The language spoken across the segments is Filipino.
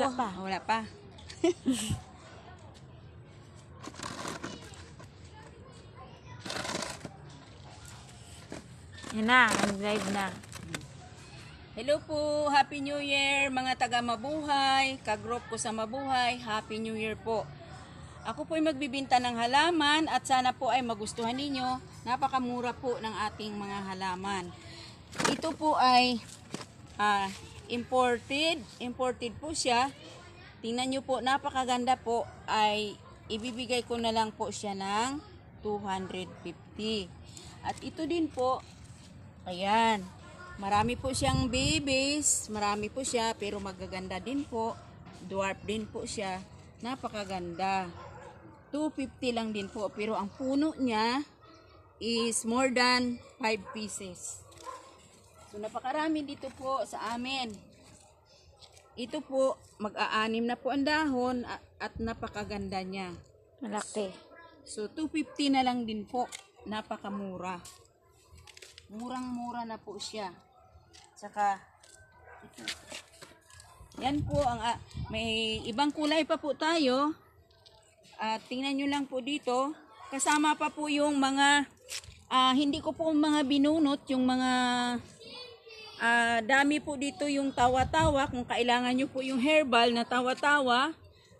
Wala pa. Wala pa. Yan na, live na. Hello po, Happy New Year mga taga Mabuhay, ka-group ko sa Mabuhay, Happy New Year po. Ako po ay magbibinta ng halaman at sana po ay magustuhan ninyo. Napakamura po ng ating mga halaman. Ito po ay imported po siya. Tingnan nyo po, napakaganda po, ay ibibigay ko na lang po siya ng 250. At ito din po, ayan, marami po siyang babies, marami po siya, pero magaganda din po. Dwarf din po siya, napakaganda. 250 lang din po, pero ang puno niya is more than 5 pieces. So napakarami dito po sa amin. Ito po, mag-aanim na po ang dahon at napakaganda niya. Malaki. So 250 na lang din po, napakamura. Murang-mura na po siya. Saka yan po ang may ibang kulay pa po tayo. At tingnan nyo lang po dito, kasama pa po yung mga hindi ko po mga binunot, yung mga dami po dito yung tawa-tawa, kung kailangan nyo po yung herbal na tawa-tawa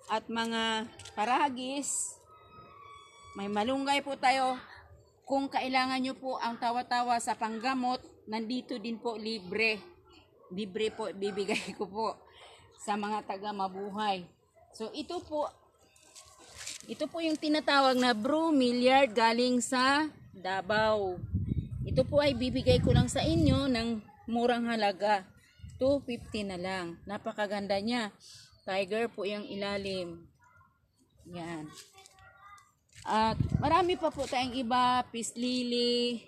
at mga paragis. May malunggay po tayo. Kung kailangan nyo po ang tawa-tawa sa panggamot, nandito din po libre. Libre po, bibigay ko po sa mga taga Mabuhay. So ito po yung tinatawag na bromeliad galing sa Davao. Ito po ay bibigay ko lang sa inyo ng murang halaga. 250 na lang. Napakaganda niya. Tiger po yung ilalim. Yan. At marami pa po tayong iba. Peace lily,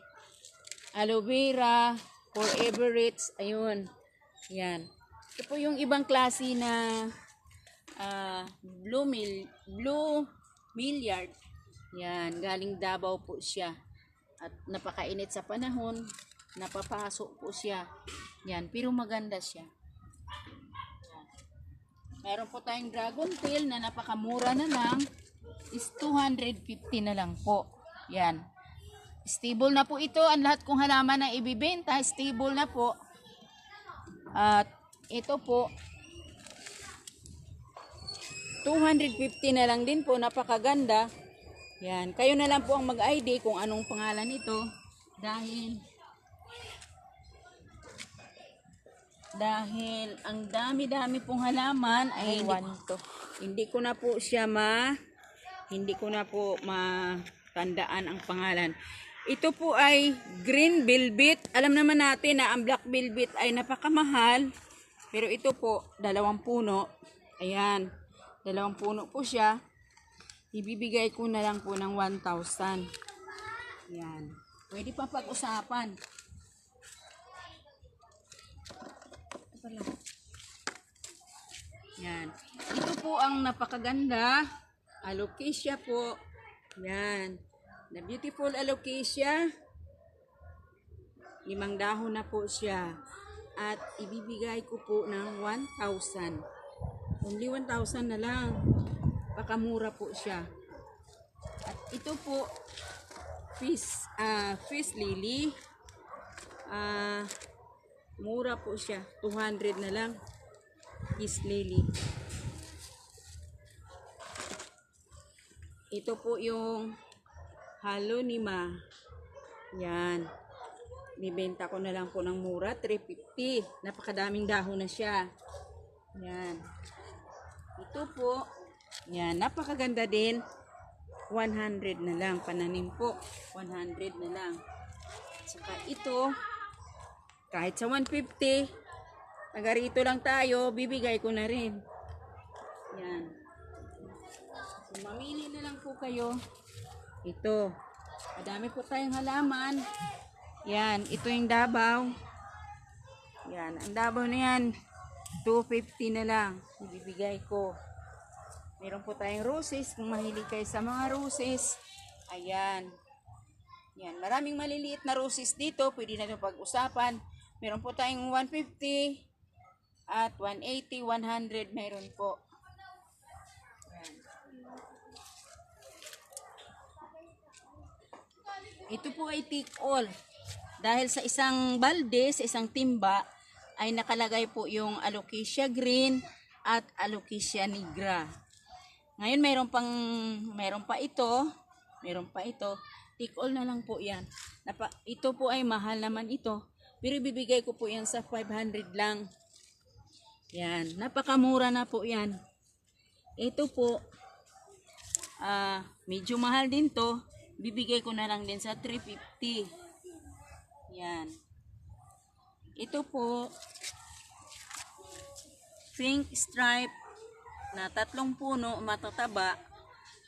aloe vera, forever rich. Ayun. Yan. Ito po yung ibang klase na blue milliard. Yan, galing Davao po siya. At napakainit sa panahon, napapasok po siya. Yan, pero maganda siya. Yan. Meron po tayong dragon tail na napakamura na lang. Is 250 na lang po. Yan. Stable na po ito. Ang lahat kong halaman na ibibenta, stable na po. At ito po, 250 na lang din po, napakaganda. Yan, kayo na lang po ang mag-ID kung anong pangalan nito. Dahil ang dami-dami pong halaman ay hindi ko na po matandaan ang pangalan. Ito po ay green velvet. Alam naman natin na ang black velvet ay napakamahal. Pero ito po, 2 puno. Ayan. 2 puno po siya. Ibibigay ko na lang po ng 1,000. Yan. Pwede pa pag-usapan. Yan. Ito po ang napakaganda. Alocasia po. Yan. The beautiful alocasia. 5 dahon na po siya. At ibibigay ko po ng 1,000. Only 1,000 na lang. Pakamura po siya. At ito po, fish lily. Mura po siya. 200 na lang. Fish lily. Ito po yung halonima. Yan. Bibenta ko na lang po ng mura. 350. Napakadaming dahon na siya. Yan. Ito po, yan, napakaganda din. 100 na lang, pananim po. 100 na lang. Saka ito, kahit sa 150, taga rito lang tayo, bibigay ko na rin. Yan. So, mamili na lang po kayo. Ito, madami po tayong halaman. Yan, ito yung Davao. Yan, ang Davao na yan. 250 na lang ibibigay ko. Meron po tayong roses, kung mahilig kayo sa mga roses. Ayan. Yan, maraming maliliit na roses dito, pwede na ito pag-usapan. Meron po tayong 150. At 180, 100 meron po. Yan. Ito po ay take all. Dahil sa isang balde, sa isang timba, ay nakalagay po yung Alocasia green at Alocasia nigra. Ngayon mayroon pa ito. Take all na lang po yan. Ito po ay mahal naman ito. Pero bibigay ko po yan sa 500 lang. Yan. Napakamura na po yan. Ito po, medyo mahal din to. Bibigay ko na lang din sa 350. Yan. Ito po, pink stripe na 3 puno, matataba.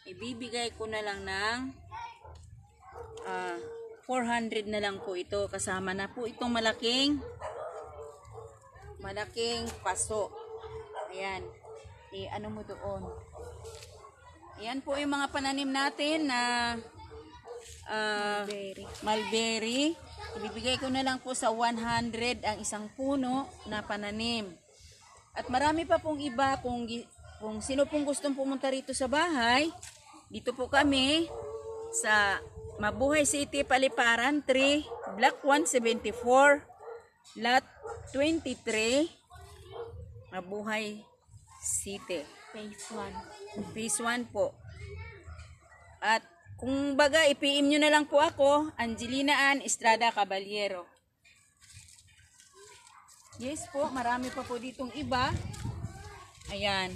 Ibibigay ko na lang ng 400 na lang po ito. Kasama na po itong malaking paso. Ayan. Ano mo doon? Ayan po yung mga pananim natin na mulberry. Ibibigay ko na lang po sa 100 ang isang puno na pananim. At marami pa pong iba kung sino pong gustong pumunta rito sa bahay. Dito po kami sa Mabuhay City, Paliparan 3, Block 174, Lot 23, Mabuhay City. Phase 1 po. At kung baga, i-PM nyo na lang po ako, Angelina Ann Estrada Caballero. Yes po, marami pa po ditong iba. Ayan.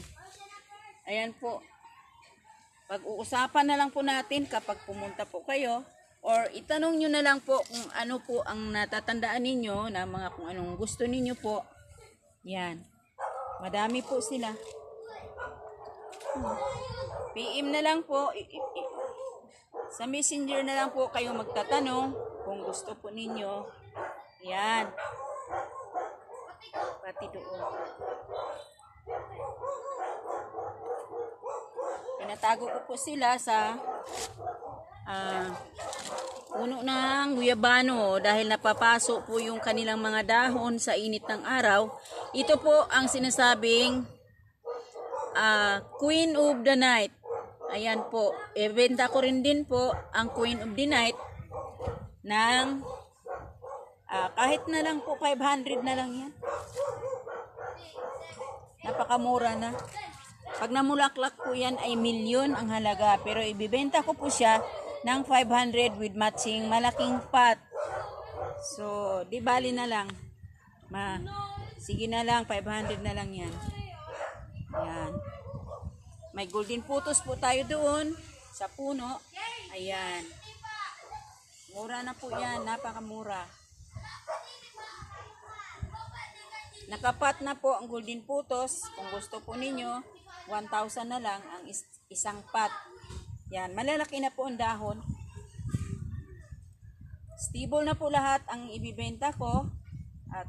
Ayan po. Pag-uusapan na lang po natin kapag pumunta po kayo. Or itanong nyo na lang po kung ano po ang natatandaan ninyo na kung anong gusto ninyo po. Yan. Madami po sila. PM na lang po. Sa messenger na lang po kayo magtatanong kung gusto po ninyo. Yan. Pati doon. Pinatago ko po sila sa puno ng guyabano dahil napapaso po yung kanilang mga dahon sa init ng araw. Ito po ang sinasabing Queen of the Night. Ayan po. Ibenta ko rin din po ang Queen of the Night ng kahit na lang po 500 na lang yan. Napakamura na. Pag namulaklak po yan ay milyon ang halaga. Pero ibibenta ko po siya ng 500 with matching malaking pot. So, di bali na lang. Sige na lang, 500 na lang yan. Ayan. May golden photos po tayo doon sa puno. Ayan. Mura na po yan. Napakamura. Nakapat na po ang golden photos. Kung gusto po ninyo, 1,000 na lang ang isang pot. Yan. Malalaki na po ang dahon. Stable na po lahat ang ibibenta ko. At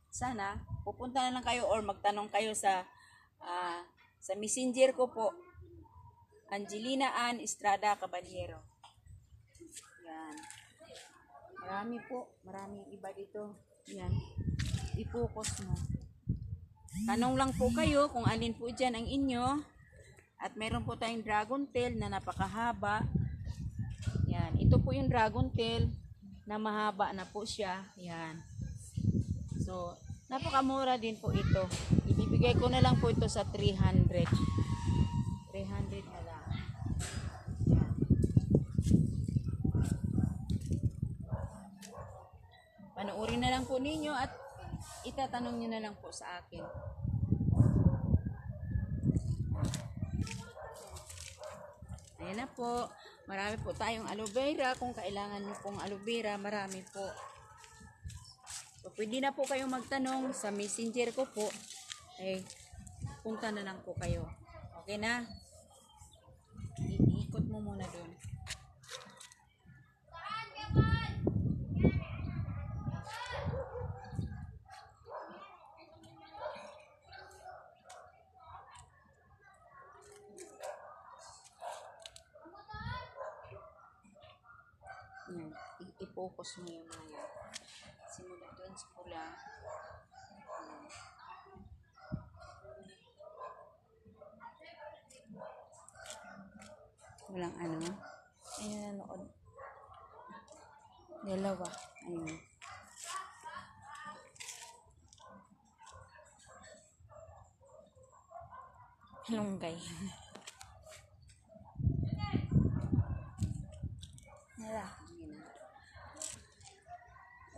sana, pupunta na lang kayo or magtanong kayo sa messenger ko po, Angelina Ann Estrada Caballero. Yan. Marami po. Maraming iba dito. Yan. I-focus mo. Tanong lang po kayo kung alin po dyan ang inyo. At meron po tayong dragon tail na napakahaba. Yan. Ito po yung dragon tail na mahaba na po siya. Yan. So, napakamura din po ito. Ibibigay ko na lang po ito sa 300. 300 na lang. Yan. Panoorin na lang po ninyo at itatanong nyo na lang po sa akin. Ayan na po. Marami po tayong aloe vera. Kung kailangan nyo pong aloe vera, marami po. So, pwede na po kayong magtanong sa messenger ko po. Punta na lang po kayo. Okay na? Iikot mo muna doon. Yan. I-focus mo yung mga yan. Simula doon sa pula. Walang ano. Ayun nanood. Dalawa. Ayun. Lunggay. Wala.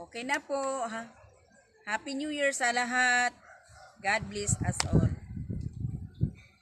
Okay na po. Ha? Happy New Year sa lahat. God bless us all.